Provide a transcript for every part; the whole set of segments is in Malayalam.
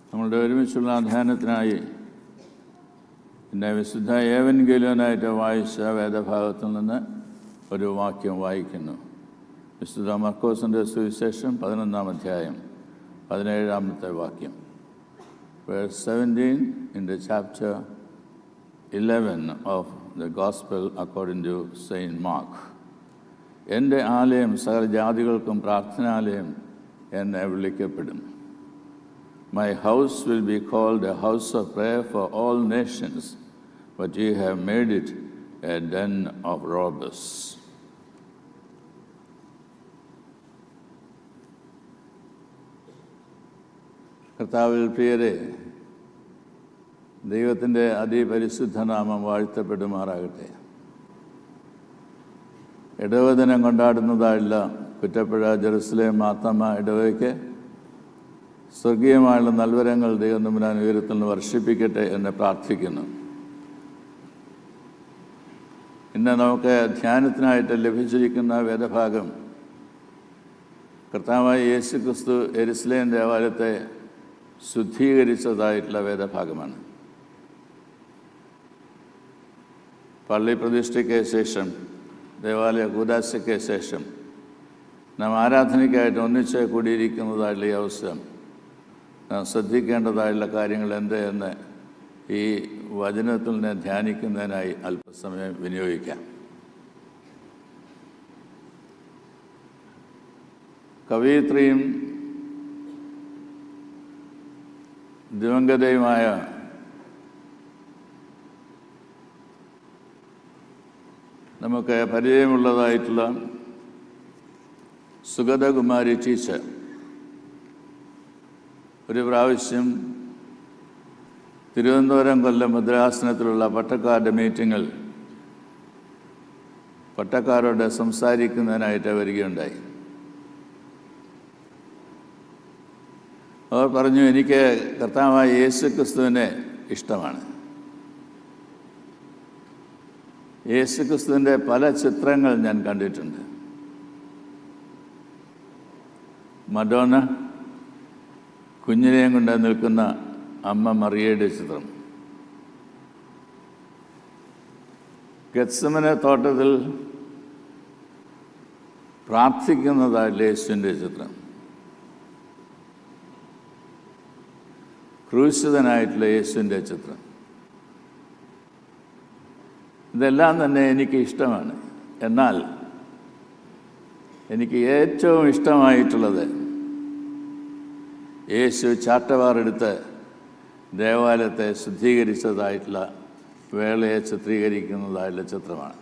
നമ്മളുടെ ഒരുമിച്ചുള്ള ധ്യാനത്തിനായി പിന്നെ വിശുദ്ധ ഏവൻഗേലിയോനായിട്ട് വായിച്ച വേദഭാഗത്തിൽ നിന്ന് ഒരു വാക്യം വായിക്കുന്നു. വിശുദ്ധ മർക്കോസിൻ്റെ സുവിശേഷം 11-ാം അധ്യായം 17-ാമത്തെ വാക്യം. Verse 17 in the chapter 11 of the Gospel according to Saint Mark. എൻ്റെ ആലയം സകല ജാതികൾക്കും പ്രാർത്ഥനാലയം എന്ന് വിളിക്കപ്പെടും. My house will be called a house of prayer for all nations, but ye have made it a den of robbers. കർത്താവിൽ പ്രിയരെ, ദൈവത്തിൻ്റെ അതിപരിശുദ്ധ നാമം വാഴ്ത്തപ്പെടുമാറാകട്ടെ. ഇടവദിനം കൊണ്ടാടുന്നതായുള്ള കുറ്റപ്പുഴ ജെറുസലേം മാർത്തമ്മ ഇടവയ്ക്ക് സ്വർഗീയമായുള്ള നൽവരങ്ങൾ ദൈവം തമ്പുരാൻ ഉയരത്തിൽ നിന്ന് വർഷിപ്പിക്കട്ടെ എന്ന് പ്രാർത്ഥിക്കുന്നു. ഇന്ന് നമുക്ക് ധ്യാനത്തിനായിട്ട് ലഭിച്ചിരിക്കുന്ന വേദഭാഗം കർത്താവായ യേശുക്രിസ്തു യെരുശലേം ദേവാലയത്തെ ശുദ്ധീകരിച്ചതായിട്ടുള്ള വേദഭാഗമാണ്. പള്ളി പ്രതിഷ്ഠയ്ക്ക് ശേഷം, ദേവാലയ കൂദാശയ്ക്ക് ശേഷം നാം ആരാധനയ്ക്കായിട്ട് ഒന്നിച്ച് കൂടിയിരിക്കുന്നതായിട്ടുള്ള ഈ അവസരം നാം ശ്രദ്ധിക്കേണ്ടതായുള്ള കാര്യങ്ങൾ എന്ത് എന്ന് ഈ വചനത്തിൽ നിന്ന് ധ്യാനിക്കുന്നതിനായി അല്പസമയം വിനിയോഗിക്കാം. കവയിത്രിയും ദിവംഗതയുമായ നമുക്ക് പരിചയമുള്ളതായിട്ടുള്ള സുഗതകുമാരി ടീച്ചർ ഒരു പ്രാവശ്യം തിരുവനന്തപുരം കൊല്ലം ഭദ്രാസനത്തിലുള്ള പട്ടക്കാരുടെ മീറ്റിങ്ങിൽ പട്ടക്കാരോട് സംസാരിക്കുന്നതിനായിട്ട് വരികയുണ്ടായി. അവർ പറഞ്ഞു, എനിക്ക് കർത്താവായ യേശുക്രിസ്തുവിനെ ഇഷ്ടമാണ്. യേശുക്രിസ്തുവിൻ്റെ പല ചിത്രങ്ങൾ ഞാൻ കണ്ടിട്ടുണ്ട്. മഡോണ കുഞ്ഞിനെയും കൊണ്ട് നിൽക്കുന്ന അമ്മ മറിയയുടെ ചിത്രം, ഗെത്സമനെ തോട്ടത്തിൽ പ്രാർത്ഥിക്കുന്നതായിട്ടുള്ള യേശുവിൻ്റെ ചിത്രം, ക്രൂശിതനായിട്ടുള്ള യേശുവിൻ്റെ ചിത്രം, ഇതെല്ലാം തന്നെ എനിക്ക് ഇഷ്ടമാണ്. എന്നാൽ എനിക്ക് ഏറ്റവും ഇഷ്ടമായിട്ടുള്ളത് യേശു ചാട്ടവാറെടുത്ത് ദേവാലയത്തെ ശുദ്ധീകരിച്ചതായിട്ടുള്ള വേളയെ ചിത്രീകരിക്കുന്നതായിട്ടുള്ള ചിത്രമാണ്.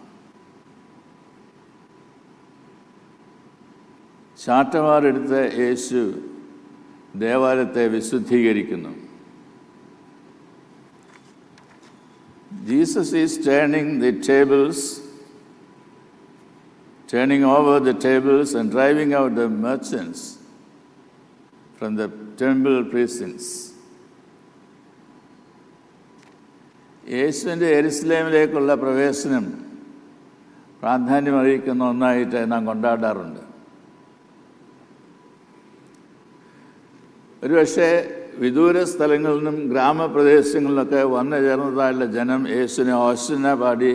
ചാട്ടവാറെടുത്ത് യേശു ദേവാലയത്തെ വിശുദ്ധീകരിക്കുന്നു. Jesus is turning over the tables and driving out the merchants from the temple precincts. യേശുവിൻ്റെ യെരുശലേമിലേക്കുള്ള പ്രവേശനം പ്രാധാന്യമറിയിക്കുന്ന ഒന്നായിട്ട് നാം കൊണ്ടാടാറുണ്ട്. ഒരുപക്ഷെ വിദൂര സ്ഥലങ്ങളിൽ നിന്നും ഗ്രാമപ്രദേശങ്ങളിലൊക്കെ വന്നു ചേർന്നതായുള്ള ജനം യേശുവിനെ ഹോശന്ന പാടി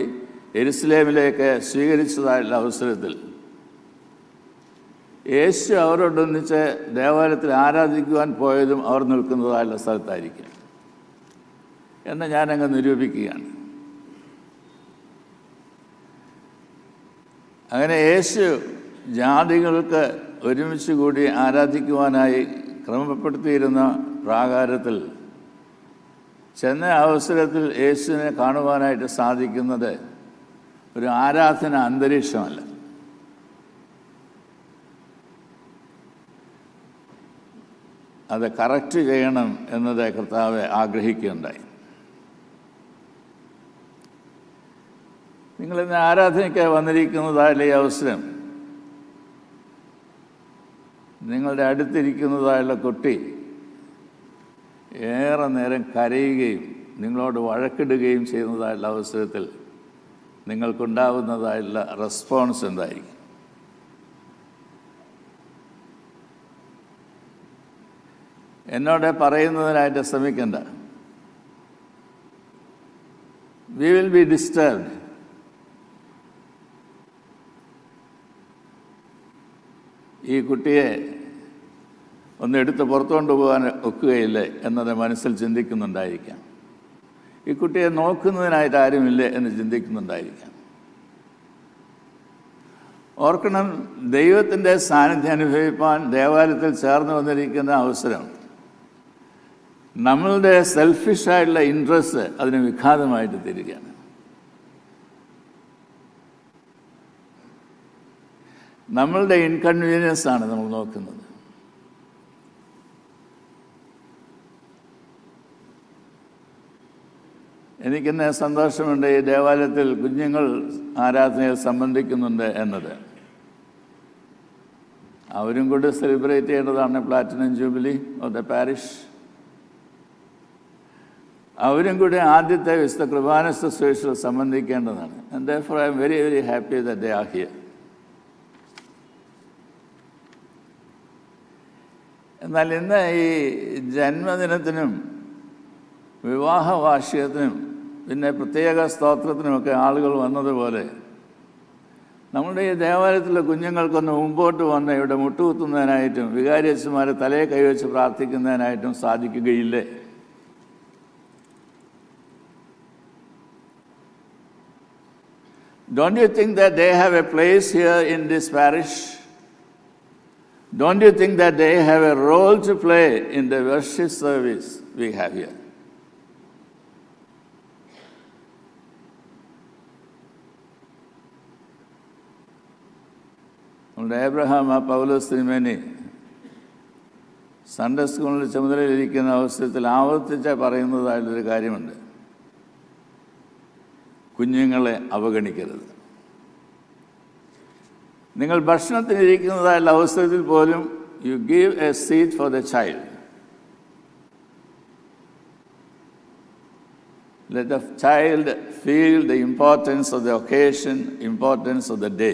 യെരുശലേമിലേക്ക് സ്വീകരിച്ചതായുള്ള അവസരത്തിൽ യേശു അവരോടൊന്നിച്ച് ദേവാലയത്തിൽ ആരാധിക്കുവാൻ പോയതും അവർ നിൽക്കുന്നതായുള്ള സ്ഥലത്തായിരിക്കും എന്ന് ഞാനങ്ങ് നിരൂപിക്കുകയാണ്. അങ്ങനെ യേശു ജാതികൾക്ക് ഒരുമിച്ച് കൂടി ആരാധിക്കുവാനായി ക്രമപ്പെടുത്തിയിരുന്ന പ്രാകാരത്തിൽ ചെന്ന അവസരത്തിൽ യേശുവിനെ കാണുവാനായിട്ട് സാധിക്കുന്നത് ഒരു ആരാധന അന്തരീക്ഷമല്ല. അത് കറക്റ്റ് ചെയ്യണം എന്നത് കർത്താവ് ആഗ്രഹിക്കുകയുണ്ടായി. നിങ്ങളിന്ന് ആരാധനയ്ക്ക് വന്നിരിക്കുന്നതായുള്ള ഈ അവസരം നിങ്ങളുടെ അടുത്തിരിക്കുന്നതായുള്ള കുട്ടി ഏറെ നേരം കരയുകയും നിങ്ങളോട് വഴക്കിടുകയും ചെയ്യുന്നതായുള്ള അവസരത്തിൽ നിങ്ങൾക്കുണ്ടാവുന്നതായുള്ള റെസ്പോൺസ് എന്തായിരിക്കും? എന്നോട് പറയുന്നതിനായിട്ട് ശ്രമിക്കണ്ട. We will be disturbed. ഈ കുട്ടിയെ ഒന്ന് എടുത്ത് പുറത്തു കൊണ്ടുപോകാൻ ഒക്കുകയില്ലേ എന്നത് മനസ്സിൽ ചിന്തിക്കുന്നുണ്ടായിരിക്കാം. ഈ കുട്ടിയെ നോക്കുന്നതിനായിട്ട് ആരുമില്ലേ എന്ന് ചിന്തിക്കുന്നുണ്ടായിരിക്കാം. ഓർക്കണം, ദൈവത്തിൻ്റെ സാന്നിധ്യം അനുഭവിപ്പാൻ ദേവാലയത്തിൽ ചേർന്ന് വന്നിരിക്കുന്ന അവസരം നമ്മളുടെ സെൽഫിഷായിട്ടുള്ള ഇൻട്രസ്റ്റ് അതിന് വിഘാതമായിട്ട് തീരുകയാണ്. നമ്മളുടെ ഇൻകൺവീനിയൻസ് ആണ് നമ്മൾ നോക്കുന്നത്. എനിക്കിന്ന് സന്തോഷമുണ്ട് ഈ ദേവാലയത്തിൽ കുഞ്ഞുങ്ങൾ ആരാധനയിൽ സംബന്ധിക്കുന്നുണ്ട് എന്നത്. അവരും കൂടി സെലിബ്രേറ്റ് ചെയ്യേണ്ടതാണ് platinum jubilee of the parish. അവരും കൂടി ആദ്യത്തെ വിശുദ്ധ കുർബാന ശുശ്രൂഷയിൽ സംബന്ധിക്കേണ്ടതാണ്. And therefore I am very, very happy that they are here. എന്നാൽ ഇന്ന് ഈ ജന്മദിനത്തിനും വിവാഹ വാർഷികത്തിനും പിന്നെ പ്രത്യേക സ്തോത്രത്തിനുമൊക്കെ ആളുകൾ വന്നതുപോലെ നമ്മുടെ ഈ ദേവാലയത്തിലെ കുഞ്ഞുങ്ങൾക്കൊന്ന് മുമ്പോട്ട് വന്ന് ഇവിടെ മുട്ടുകുത്തുന്നതിനായിട്ടും വികാരിയച്ഛന്മാരെ തലയെ കൈവച്ച് പ്രാർത്ഥിക്കുന്നതിനായിട്ടും സാധിക്കുകയില്ലേ? Don't you think that they have a place here in this parish? Don't you think that they have a role to play in the worship service we have here? നമ്മുടെ ഏബ്രഹാം പൗലോസ് തിരുമേനി സൺഡേ സ്കൂളിൽ ചുമതലയിലിരിക്കുന്ന അവസരത്തിൽ ആവർത്തിച്ച് പറയുന്നതായിട്ടൊരു കാര്യമുണ്ട്: കുഞ്ഞുങ്ങളെ അവഗണിക്കരുത്. നിങ്ങൾ ഭക്ഷണത്തിനിരിക്കുന്നതായുള്ള അവസരത്തിൽ പോലും you give a seat for the child. Let the child feel the importance of the occasion, importance of the day.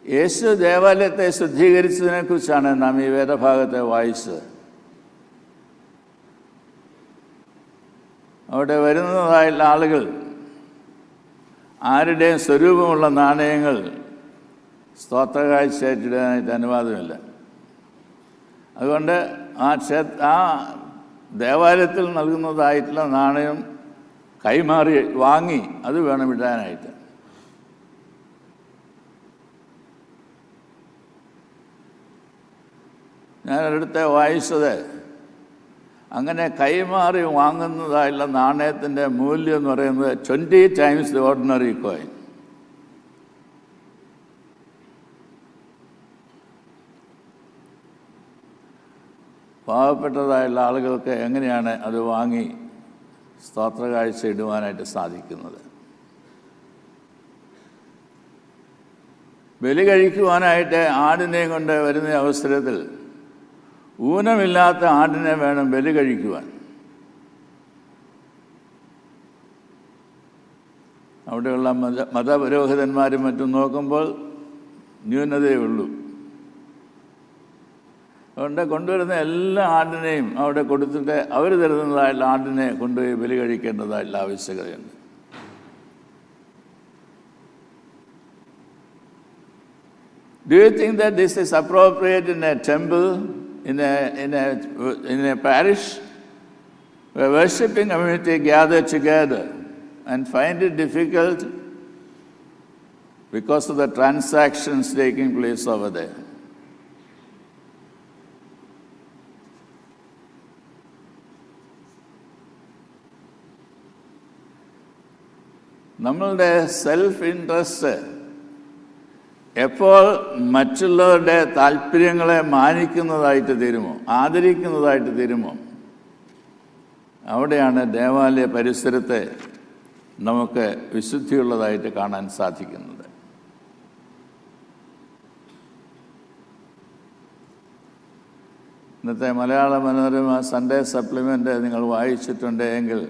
Yesu ദേവാലയത്തെ ശുദ്ധീകരിച്ചതിനെക്കുറിച്ചാണ് നാം ഈ വേദഭാഗത്തെ വായിച്ചത്. അവിടെ വരുന്നതായുള്ള ആളുകൾ ആരുടെയും സ്വരൂപമുള്ള നാണയങ്ങൾ സ്തോത്രകാഴ്ചയായിട്ടിടാനായിട്ട് അനുവാദമില്ല. അതുകൊണ്ട് ആ ദേവാലയത്തിൽ നൽകുന്നതായിട്ടുള്ള നാണയം കൈമാറി വാങ്ങി അത് വേണം ഇടാനായിട്ട്. ഞാനൊരിടത്ത് വായിച്ചത്, അങ്ങനെ കൈമാറി വാങ്ങുന്നതായുള്ള നാണയത്തിൻ്റെ മൂല്യം എന്ന് പറയുന്നത് 20 times the ordinary coin. പാവപ്പെട്ടതായുള്ള ആളുകൾക്ക് എങ്ങനെയാണ് അത് വാങ്ങി സ്തോത്രകാഴ്ച ഇടുവാനായിട്ട് സാധിക്കുന്നത്? ബലി കഴിക്കുവാനായിട്ട് ആടിനെയും കൊണ്ട് വരുന്ന അവസരത്തിൽ ഊനമില്ലാത്ത ആടിനെ വേണം ബലി കഴിക്കുവാൻ. അവിടെയുള്ള മതപുരോഹിതന്മാരും മറ്റും നോക്കുമ്പോൾ ന്യൂനതയേ ഉള്ളൂ. അതുകൊണ്ട് കൊണ്ടുവരുന്ന എല്ലാ ആടിനെയും അവിടെ കൊടുത്തിട്ട് അവർ തരുന്നതായുള്ള ആടിനെ കൊണ്ടുപോയി ബലി കഴിക്കേണ്ടതായുള്ള ആവശ്യകതയുണ്ട്. Do you think that this is appropriate in a temple, in a parish, where worshipping community gather together and find it difficult because of the transactions taking place over there? നമ്മളുടെ സെൽഫ് ഇൻട്രസ്റ്റ് എപ്പോൾ മറ്റുള്ളവരുടെ താല്പര്യങ്ങളെ മാനിക്കുന്നതായിട്ട് തീരുമോ, ആദരിക്കുന്നതായിട്ട് തീരുമോ, അവിടെയാണ് ദേവാലയ പരിസരത്തെ നമുക്ക് വിശുദ്ധിയുള്ളതായിട്ട് കാണാൻ സാധിക്കുന്നത്. ഇന്നത്തെ മലയാള മനോരമ സൺഡേ സപ്ലിമെൻ്റ് നിങ്ങൾ വായിച്ചിട്ടുണ്ട് എങ്കിൽ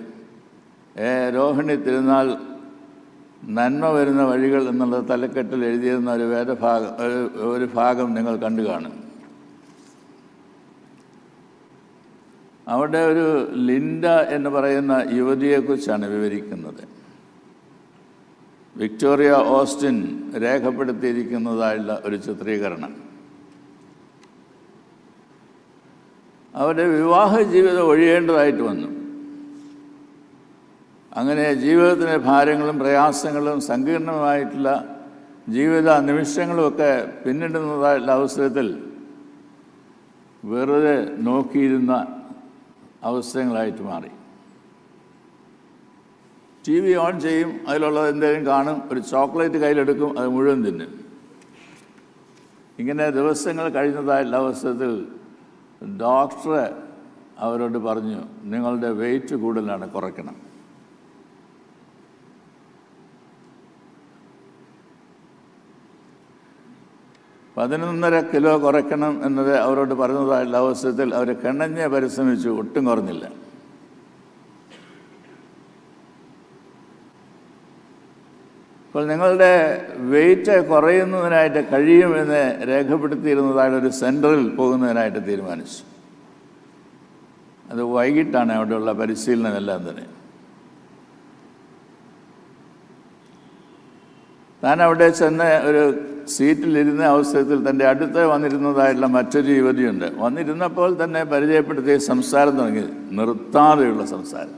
രോഹിണി തിരുനാൾ നന്മ വരുന്ന വഴികൾ എന്നുള്ള തലക്കെട്ടിൽ എഴുതിയിരുന്ന ഒരു ഭാഗം നിങ്ങൾ കണ്ടു കാണും. അവിടെ ഒരു ലിൻഡ എന്ന് പറയുന്ന യുവതിയെക്കുറിച്ചാണ് വിവരിക്കുന്നത്. വിക്ടോറിയ ഓസ്റ്റിൻ രേഖപ്പെടുത്തിയിരിക്കുന്നതായുള്ള ഒരു ചിത്രീകരണം. അവരുടെ വിവാഹ ജീവിതം ഒഴിയേണ്ടതായിട്ട് വന്നു. അങ്ങനെ ജീവിതത്തിലെ ഭാരങ്ങളും പ്രയാസങ്ങളും സങ്കീർണമായിട്ടുള്ള ജീവിത നിമിഷങ്ങളുമൊക്കെ പിന്നിടുന്നതായിട്ടുള്ള അവസരത്തിൽ വെറുതെ നോക്കിയിരുന്ന അവസരങ്ങളായിട്ട് മാറി. TV ഓൺ ചെയ്യും, അതിലുള്ളത് എന്തെങ്കിലും കാണും, ഒരു ചോക്ലേറ്റ് കയ്യിലെടുക്കും, അത് മുഴുവൻ തിന്നും. ഇങ്ങനെ ദിവസങ്ങൾ കഴിഞ്ഞതായിട്ടുള്ള അവസരത്തിൽ ഡോക്ടർ അവരോട് പറഞ്ഞു, നിങ്ങളുടെ വെയിറ്റ് കൂടുതലാണ്, കുറയ്ക്കണം. 11.5 കിലോ കുറയ്ക്കണം എന്നത് അവരോട് പറഞ്ഞതായിട്ടുള്ള അവസരത്തിൽ അവർ കിണഞ്ഞ് പരിശ്രമിച്ചു, ഒട്ടും കുറഞ്ഞില്ല. അപ്പോൾ നിങ്ങളുടെ വെയിറ്റ് കുറയുന്നതിനായിട്ട് കഴിയുമെന്ന് രേഖപ്പെടുത്തിയിരുന്നതായിട്ട് ഒരു സെൻറ്ററിൽ പോകുന്നതിനായിട്ട് തീരുമാനിച്ചു. അത് വൈകിട്ടാണ് അവിടെയുള്ള പരിശീലനമെല്ലാം തന്നെ. താൻ അവിടെ ചെന്ന് ഒരു സീറ്റിലിരുന്ന അവസരത്തിൽ തൻ്റെ അടുത്ത് വന്നിരുന്നതായിട്ടുള്ള മറ്റൊരു യുവതിയുണ്ട്. വന്നിരുന്നപ്പോൾ തന്നെ പരിചയപ്പെടുത്തിയ സംസാരം തുടങ്ങി, നിർത്താതെയുള്ള സംസാരം.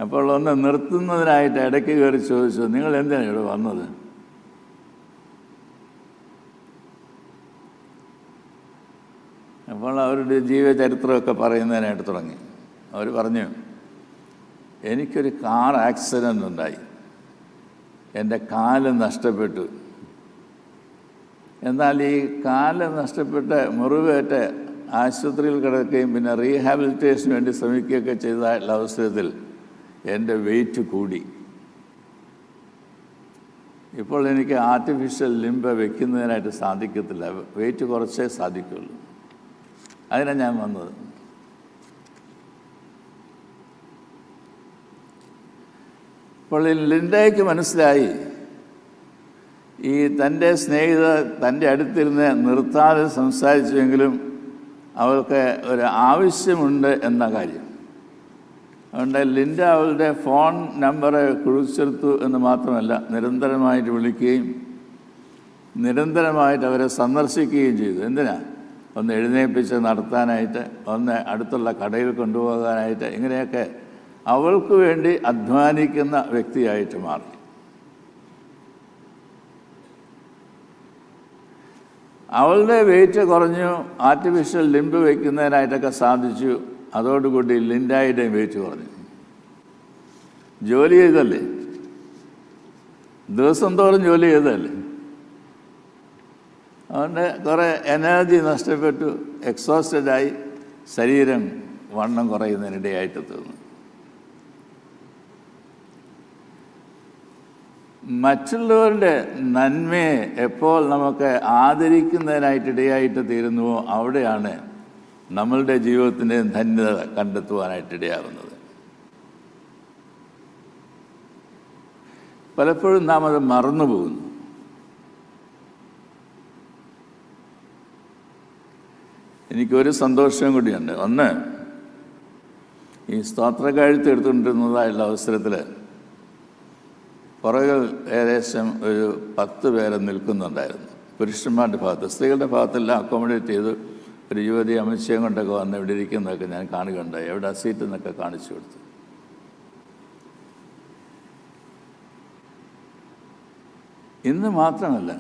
അപ്പോൾ ഒന്ന് നിർത്തുന്നതിനായിട്ട് ഇടയ്ക്ക് കയറി ചോദിച്ചു, നിങ്ങൾ എന്തിനാണ് ഇവിടെ വന്നത്? അപ്പോൾ അവരുടെ ജീവചരിത്രമൊക്കെ പറയുന്നതിനായിട്ട് തുടങ്ങി. അവർ പറഞ്ഞു, എനിക്കൊരു കാർ ആക്സിഡൻ്റ് ഉണ്ടായി, എൻ്റെ കാല് നഷ്ടപ്പെട്ടു. എന്നാൽ ഈ കാല് നഷ്ടപ്പെട്ട് മുറിവേറ്റ് ആശുപത്രിയിൽ കിടക്കുകയും പിന്നെ റീഹാബിലിറ്റേഷന് വേണ്ടി ശ്രമിക്കുകയൊക്കെ ചെയ്തതായിട്ടുള്ള അവസരത്തിൽ എൻ്റെ വെയിറ്റ് കൂടി. ഇപ്പോൾ എനിക്ക് ആർട്ടിഫിഷ്യൽ ലിംബ് വെക്കുന്നതിനായിട്ട് സാധിക്കത്തില്ല, വെയിറ്റ് കുറച്ചേ സാധിക്കുള്ളൂ. അതിനാണ് ഞാൻ വന്നത്. അപ്പോൾ ലിൻഡയ്ക്ക് മനസ്സിലായി, ഈ തൻ്റെ സ്നേഹിത തൻ്റെ അടുത്തിരുന്ന് നിർത്താതെ സംസാരിച്ചെങ്കിലും അവൾക്ക് ഒരു ആവശ്യമുണ്ട് എന്ന കാര്യം. അതുകൊണ്ട് ലിൻഡ അവളുടെ ഫോൺ നമ്പർ കുറിച്ചെടുത്തു എന്ന് മാത്രമല്ല, നിരന്തരമായിട്ട് വിളിക്കുകയും നിരന്തരമായിട്ട് അവരെ സന്ദർശിക്കുകയും ചെയ്തു. എന്തിനാ? ഒന്ന് എഴുന്നേൽപ്പിച്ച് നടത്താനായിട്ട്, ഒന്ന് അടുത്തുള്ള കടയിൽ കൊണ്ടുപോകാനായിട്ട്, ഇങ്ങനെയൊക്കെ അവൾക്ക് വേണ്ടി അധ്വാനിക്കുന്ന വ്യക്തിയായിട്ട് മാറി. അവളുടെ വെയിറ്റ് കുറഞ്ഞു, ആർട്ടിഫിഷ്യൽ ലിംബ് വയ്ക്കുന്നതിനായിട്ടൊക്കെ സാധിച്ചു. അതോടുകൂടി ലിൻഡായുടെയും വെയിറ്റ് കുറഞ്ഞു. ജോലി ചെയ്തല്ലേ, ദിവസം തോറും ജോലി ചെയ്തല്ലേ, അതുകൊണ്ട് കുറേ എനർജി നഷ്ടപ്പെട്ടു, എക്സോസ്റ്റഡായി, ശരീരം വണ്ണം കുറയുന്നതിനിടയായിട്ട് തീർന്നു. മറ്റുള്ളവരുടെ നന്മയെ എപ്പോൾ നമുക്ക് ആദരിക്കുന്നതിനായിട്ടിടയായിട്ട് തീരുന്നുവോ അവിടെയാണ് നമ്മളുടെ ജീവിതത്തിൻ്റെ ധന്യത കണ്ടെത്തുവാനായിട്ടിടയാകുന്നത്. പലപ്പോഴും നാം അത് മറന്നു പോകുന്നു. എനിക്കൊരു സന്തോഷവും കൂടിയുണ്ട്. ഒന്ന്, ഈ സ്തോത്രക്കാഴ്ച എടുത്തുകൊണ്ടിരുന്നതായുള്ള അവസരത്തിൽ പുറകിൽ ഏകദേശം ഒരു 10 പേരെ നിൽക്കുന്നുണ്ടായിരുന്നു. പുരുഷന്മാരുടെ ഭാഗത്ത്, സ്ത്രീകളുടെ ഭാഗത്തെല്ലാം അക്കോമഡേറ്റ് ചെയ്തു. ഒരു യുവതി അമിത്ഷയം കൊണ്ടൊക്കെ വന്ന് ഇവിടെ ഇരിക്കുന്നതൊക്കെ ഞാൻ കാണുകയുണ്ടായി. എവിടെ സീറ്റ് എന്നൊക്കെ കാണിച്ചു കൊടുത്തു. ഇന്ന് മാത്രമല്ല,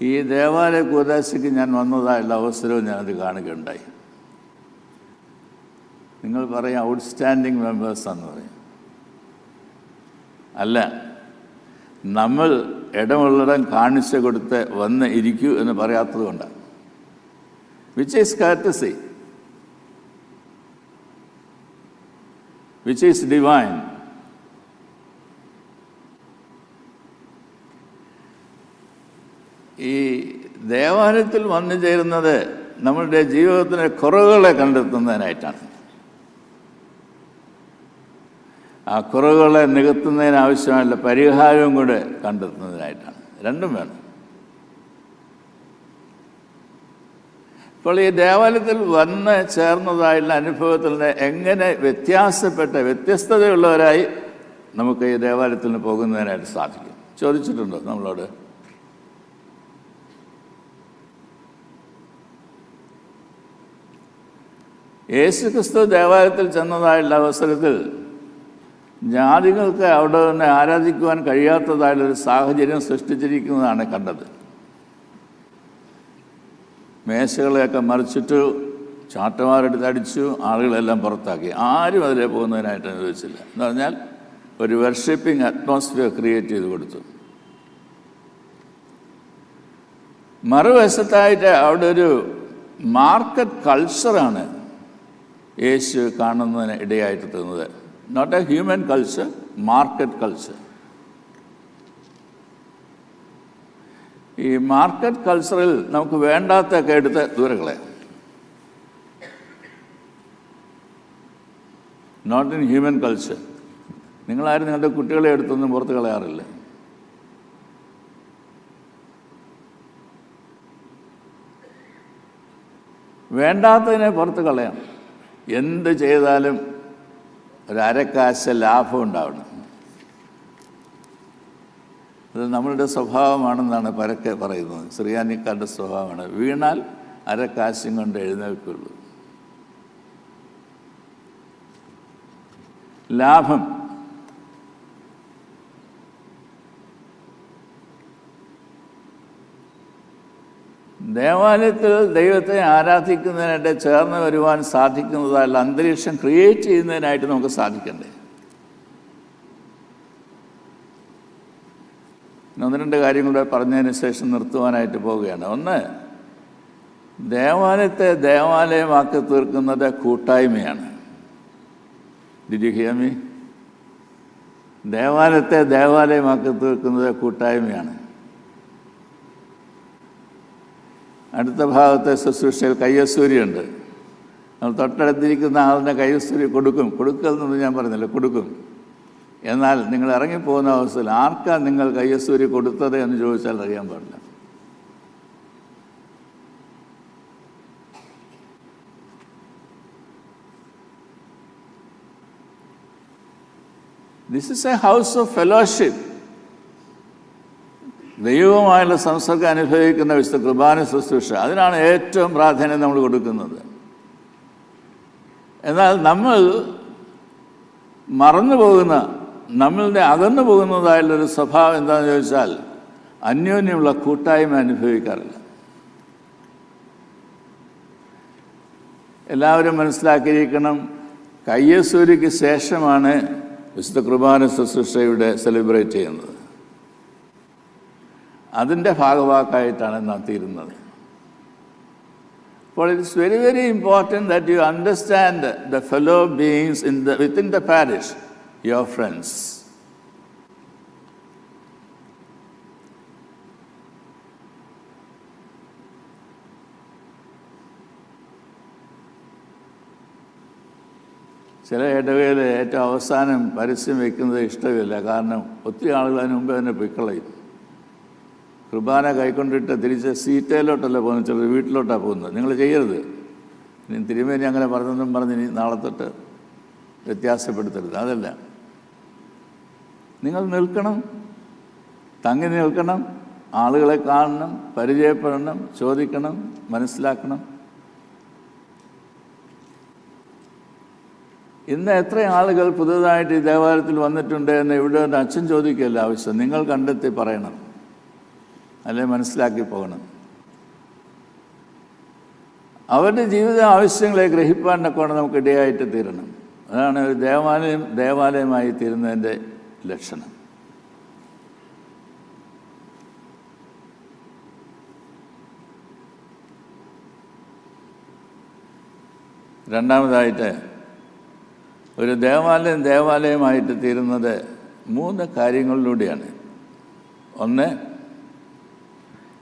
ഈ ദേവാലയ കൂദാശയ്ക്ക് ഞാൻ വന്നതായുള്ള അവസരവും ഞാനത് കാണുകയുണ്ടായി. നിങ്ങൾ പറയും ഔട്ട്സ്റ്റാൻഡിങ് മെമ്പേഴ്സാണെന്ന് പറയും. അല്ല, നമ്മൾ ഇടമുള്ളിടം കാണിച്ചു കൊടുത്ത് വന്ന് ഇരിക്കൂ എന്ന് പറയാത്തത് കൊണ്ടാണ്. Which is courtesy, which is divine. ഈ ദേവാലയത്തിൽ വന്നു ചേരുന്നത് നമ്മളുടെ ജീവിതത്തിലെ കുറവുകളെ കണ്ടെത്തുന്നതിനായിട്ടാണ്. ആ കുറവുകളെ നികത്തുന്നതിനാവശ്യമായുള്ള പരിഹാരവും കൂടെ കണ്ടെത്തുന്നതിനായിട്ടാണ്. രണ്ടും വേണം. ഇപ്പോൾ ഈ ദേവാലയത്തിൽ വന്ന് ചേർന്നതായുള്ള അനുഭവത്തിൽ നിന്ന് എങ്ങനെ വ്യത്യസ്തതയുള്ളവരായി നമുക്ക് ഈ ദേവാലയത്തിൽ പോകുന്നതിനായിട്ട് സാധിക്കും? ചോദിച്ചിട്ടുണ്ടോ നമ്മളോട്? യേശുക്രിസ്തു ദേവാലയത്തിൽ ചെന്നതായുള്ള അവസരത്തിൽ ജാതികൾക്ക് അവിടെ നിന്ന് ആരാധിക്കുവാൻ കഴിയാത്തതായുള്ളൊരു സാഹചര്യം സൃഷ്ടിച്ചിരിക്കുന്നതാണ് കണ്ടത്. മേശകളെയൊക്കെ മറിച്ചിട്ടു, ചാട്ടമാരെടുത്ത് അടിച്ചു, ആളുകളെല്ലാം പുറത്താക്കി. ആരും അതിലെ പോകുന്നതിനായിട്ട് അനുവദിച്ചില്ല. എന്ന് പറഞ്ഞാൽ ഒരു വർഷിപ്പിംഗ് അറ്റ്മോസ്ഫിയർ ക്രിയേറ്റ് ചെയ്ത് കൊടുത്തു. മറുവശത്തായിട്ട് അവിടെ ഒരു മാർക്കറ്റ് കൾച്ചറാണ് യേശു കാണുന്നതിന് ഇടയായിട്ട് തീർന്നത്. Not a human culture, market culture. ഈ മാർക്കറ്റ് കൾച്ചറിൽ നമുക്ക് വേണ്ടാത്തൊക്കെ എടുത്ത് ദൂരകളെ, നോട്ട് ഇൻ ഹ്യൂമൻ കൾച്ചർ. നിങ്ങളാരും നിങ്ങളുടെ കുട്ടികളെ എടുത്തൊന്നും പുറത്ത് കളയാറില്ല. വേണ്ടാത്തതിനെ പുറത്ത് കളയാം. എന്ത് ചെയ്താലും ഒരക്കാശ ലാഭം ഉണ്ടാവണം. അത് നമ്മളുടെ സ്വഭാവമാണെന്നാണ് പരക്കെ പറയുന്നത്. ശ്രീയാനിക്കാരുടെ സ്വഭാവമാണ്. വീണാൽ അരക്കാശും കൊണ്ട് എഴുന്നേൽക്കുള്ളൂ. ലാഭം. ദേവാലയത്തിൽ ദൈവത്തെ ആരാധിക്കുന്നതിനായിട്ട് ചേർന്ന് വരുവാൻ സാധിക്കുന്നതല്ല, അന്തരീക്ഷം ക്രിയേറ്റ് ചെയ്യുന്നതിനായിട്ട് നമുക്ക് സാധിക്കണ്ടേ? ഒന്ന് രണ്ട് കാര്യങ്ങളുടെ പറഞ്ഞതിന് ശേഷം നിർത്തുവാനായിട്ട് പോവുകയാണ്. ഒന്ന്, ദേവാലയത്തെ ദേവാലയമാക്കി തീർക്കുന്നത് കൂട്ടായ്മയാണ്. Did you hear me? ദേവാലയത്തെ ദേവാലയമാക്കി തീർക്കുന്നത് കൂട്ടായ്മയാണ്. അടുത്ത ഭാഗത്തെ ശുശ്രൂഷയിൽ കയ്യസൂരിയുണ്ട്. നമ്മൾ തൊട്ടടുത്തിരിക്കുന്ന ആളിനെ കയ്യസൂരി കൊടുക്കലെന്നൊന്നും ഞാൻ പറഞ്ഞില്ല, കൊടുക്കും. എന്നാൽ നിങ്ങൾ ഇറങ്ങിപ്പോകുന്ന അവസ്ഥയിൽ ആർക്കാ നിങ്ങൾ കയ്യസൂരി കൊടുത്തത് എന്ന് ചോദിച്ചാൽ അറിയാൻ പാടില്ല. This is A house of fellowship. ദൈവവുമായുള്ള സംസർഗം അനുഭവിക്കുന്ന വിശുദ്ധ കുർബാന ശുശ്രൂഷ, അതിനാണ് ഏറ്റവും പ്രാധാന്യം നമ്മൾ കൊടുക്കുന്നത്. എന്നാൽ നമ്മൾ മറന്നു പോകുന്ന, നമ്മളുടെ അകന്നു പോകുന്നതായുള്ളൊരു സ്വഭാവം എന്താണെന്ന് ചോദിച്ചാൽ അന്യോന്യമുള്ള കൂട്ടായ്മ അനുഭവിക്കാറില്ല. എല്ലാവരും മനസ്സിലാക്കിയിരിക്കണം, കയ്യസൂരിക്ക് ശേഷമാണ് വിശുദ്ധ കുർബാന ശുശ്രൂഷയുടെ സെലിബ്രേറ്റ് ചെയ്യുന്നത്. അതിൻ്റെ ഭാഗവാക്കായിട്ടാണ് നാം തീരുന്നത്. അപ്പോൾ it's very very important that you understand the fellow beings within the parish, your friends. ചില ഇടവേളയിൽ ഏറ്റവും അവസാനം പരസ്യം വയ്ക്കുന്നത് ഇഷ്ടമില്ല. കാരണം ഒത്തിരി ആളുകൾ അതിന് മുമ്പേ തന്നെ പൊയ്ക്കളയും. കുർബാന കൈക്കൊണ്ടിട്ട് തിരിച്ച് സീറ്റയിലോട്ടല്ല പോകുന്നത്, ചിലർ വീട്ടിലോട്ടാണ് പോകുന്നത്. നിങ്ങൾ ചെയ്യരുത്. ഇനി തിരുമേനി അങ്ങനെ പറഞ്ഞെന്നും പറഞ്ഞ് ഇനി നാളെ തൊട്ട് വ്യത്യാസപ്പെടുത്തരുത്. അതല്ല, നിങ്ങൾ നിൽക്കണം, തങ്ങി നിൽക്കണം, ആളുകളെ കാണണം, പരിചയപ്പെടണം, ചോദിക്കണം, മനസ്സിലാക്കണം. ഇന്ന് എത്ര ആളുകൾ പുതുതായിട്ട് ഈ ദേവാലയത്തിൽ വന്നിട്ടുണ്ട് എന്ന് ഇവിടെ ഒരു അച്ഛൻ ചോദിക്കുകയല്ല ആവശ്യം. നിങ്ങൾ കണ്ടെത്തി പറയണം, അല്ലെ മനസ്സിലാക്കി പോകണം. അവരുടെ ജീവിത ആവശ്യങ്ങളെ ഗ്രഹിപ്പാനൊക്കെ നമുക്ക് ഇടയായിട്ട് തീരണം. അതാണ് ഒരു ദേവാലയമായി തീരുന്നതിൻ്റെ ലക്ഷണം. രണ്ടാമതായിട്ട്, ഒരു ദേവാലയമായിട്ട് തീരുന്നത് 3 കാര്യങ്ങളിലൂടെയാണ്. ഒന്ന്,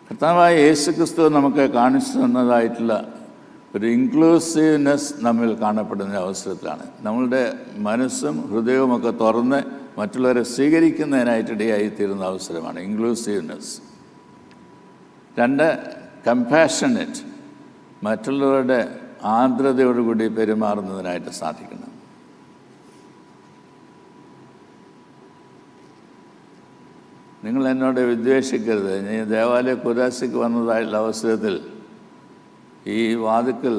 കർത്താവായ യേശുക്രിസ്തു നമുക്ക് കാണിച്ചു തന്നതായിട്ടുള്ള ഒരു ഇൻക്ലൂസീവ്നെസ് നമ്മിൽ കാണപ്പെടുന്ന അവസരത്തിലാണ് നമ്മളുടെ മനസ്സും ഹൃദയവുമൊക്കെ തുറന്ന് മറ്റുള്ളവരെ സ്വീകരിക്കുന്നതിനായിട്ടിടയായിത്തീരുന്ന അവസരമാണ് ഇൻക്ലൂസീവ്നെസ്. 2, കമ്പാഷനേറ്റ്, മറ്റുള്ളവരുടെ ആർദ്രതയോടുകൂടി പെരുമാറുന്നതിനായിട്ട് സാധിക്കണം. നിങ്ങൾ എന്നോട് വിദ്വേഷിക്കരുത്. ഞാൻ ദേവാലയ കുദാശയ്ക്ക് വന്നതായിട്ടുള്ള അവസരത്തിൽ ഈ വാതിക്കൽ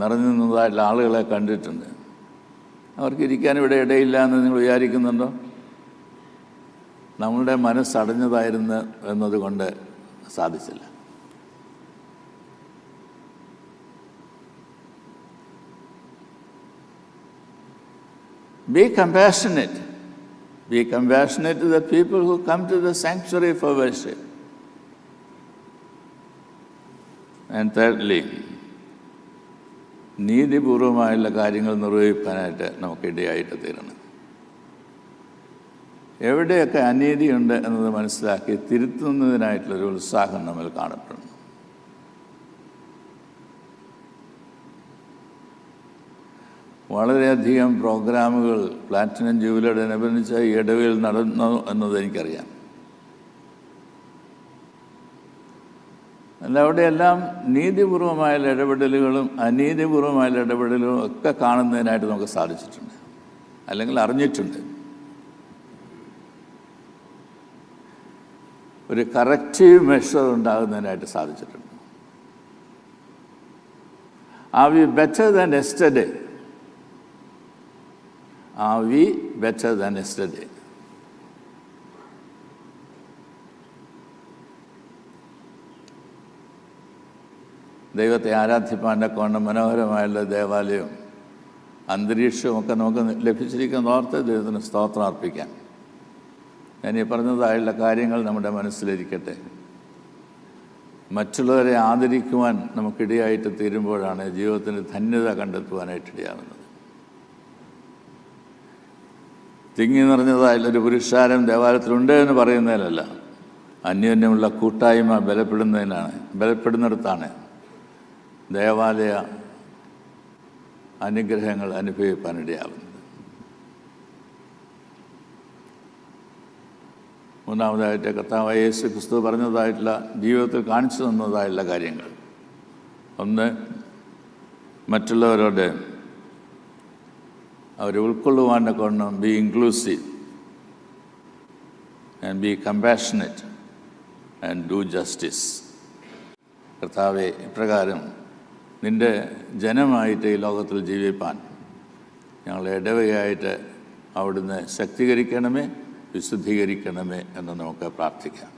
നിറഞ്ഞു നിന്നതായിട്ടുള്ള ആളുകളെ കണ്ടിട്ടുണ്ട്. അവർക്ക് ഇരിക്കാൻ ഇവിടെ ഇടയില്ല എന്ന് നിങ്ങൾ വിചാരിക്കുന്നുണ്ടോ? നമ്മളുടെ മനസ്സടഞ്ഞതായിരുന്നു എന്നതുകൊണ്ട് സാധിച്ചില്ല. Be compassionate. Be compassionate to the people who come to the sanctuary for worship. And thirdly, നീതിപൂർവമായുള്ള കാര്യങ്ങൾ നിർവഹിക്കാനായിട്ട് നമുക്കിടയായിട്ട് തീരണം. എവിടെയൊക്കെ അനീതിയുണ്ട് എന്നത് മനസ്സിലാക്കി തിരുത്തുന്നതിനായിട്ടുള്ളൊരു ഉത്സാഹം നമ്മൾ കാണപ്പെടുന്നു. വളരെയധികം പ്രോഗ്രാമുകൾ പ്ലാറ്റിനം ജൂബിലിയോടനുബന്ധിച്ച് ഈ ഇടവയിൽ നടന്നു എന്നത് എനിക്കറിയാം. അല്ല, അവിടെയെല്ലാം നീതിപൂർവമായ ഇടപെടലുകളും അനീതിപൂർവമായ ഇടപെടലുകളും ഒക്കെ കാണുന്നതിനായിട്ട് നമുക്ക് സാധിച്ചിട്ടുണ്ട്, അല്ലെങ്കിൽ അറിഞ്ഞിട്ടുണ്ട്. ഒരു കറക്റ്റീവ് മെഷർ ഉണ്ടാകുന്നതിനായിട്ട് സാധിച്ചിട്ടുണ്ട്. Are we better than yesterday? Are we better than yesterday? ദൈവത്തെ ആരാധിപ്പാൻ്റെ കൊണ്ട് മനോഹരമായുള്ള ദേവാലയവും അന്തരീക്ഷവും ഒക്കെ നമുക്ക് ലഭിച്ചിരിക്കുന്ന ഓർത്ത് ദൈവത്തിന് സ്തോത്രം അർപ്പിക്കാം. ഞാൻ ഈ പറഞ്ഞതായുള്ള കാര്യങ്ങൾ നമ്മുടെ മനസ്സിലിരിക്കട്ടെ. മറ്റുള്ളവരെ ആദരിക്കുവാൻ നമുക്കിടയായിട്ട് തീരുമ്പോഴാണ് ജീവിതത്തിന് ധന്യത കണ്ടെത്തുവാനായിട്ടിടയാകുന്നത്. തിങ്ങി നിറഞ്ഞതായുള്ളൊരു പുരുഷാരം ദേവാലയത്തിലുണ്ട് എന്ന് പറയുന്നതിലല്ല, അന്യോന്യമുള്ള കൂട്ടായ്മ ബലപ്പെടുന്നിടത്താണ് ദേവാലയ അനുഗ്രഹങ്ങൾ അനുഭവിക്കാനിടയാകുന്നത്. മൂന്നാമതായിട്ട് കർത്താവായ യേശു ക്രിസ്തു പറഞ്ഞതായിട്ടുള്ള ജീവിതത്തിൽ കാണിച്ചു തന്നതായുള്ള കാര്യങ്ങൾ. ഒന്ന്, മറ്റുള്ളവരോട് അവരെ ഉൾക്കൊള്ളുവാൻ്റെ കൊണ്ട് B inclusive and B compassionate and do justice. കർത്താവെ, ഇപ്രകാരം നിൻ്റെ ജനമായിട്ട് ഈ ലോകത്തിൽ ജീവിപ്പാൻ ഞങ്ങളെ ഇടവകയായിട്ട് അവിടുന്ന് ശക്തീകരിക്കണമേ, വിശുദ്ധീകരിക്കണമേ എന്ന് നമുക്ക് പ്രാർത്ഥിക്കാം.